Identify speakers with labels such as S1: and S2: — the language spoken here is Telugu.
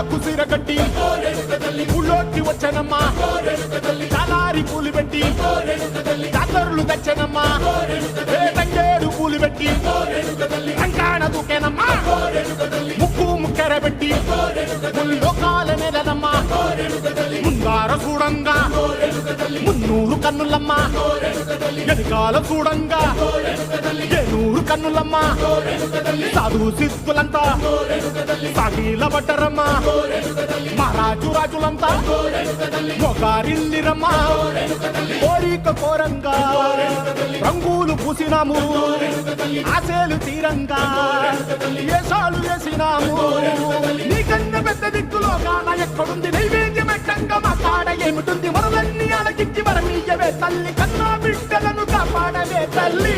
S1: కుసిరగట్టి ఊళ్ళోకి వచ్చనమ్మా చాలారి పూలు పెట్టి జాతరులు తెచ్చనమ్మా తంగేడు పూలు పెట్టి రంకాణ దూకేనమ్మా ముక్కు ముక్కెర పెట్టి ముల్లోకాల నెలనమ్మా ముందార చూడంగా మున్నూరు కన్నులమ్మా ఎనకాల చూడంగా ఏనూరు కన్నులమ్మా సాధు సిద్ధులంతా సాగిల పడ్డరమ్మా మహారాజు రాజులంతా మొగారిల్లిరమ్మా కోరిక కోరంగా రంగులు పూసినాము ఆశలు తీరంగా ఏసాలు వేసినాము నీకన్నా పెద్ద దిక్కులో కాన ఎక్కడుంది నైవేద్యం ఎట్టంగా మా కాడ ఏమిటుంది మనలన్నీ అలకించి వరమీయవే తల్లి కన్నా బిడ్డలను కాపాడవే తల్లి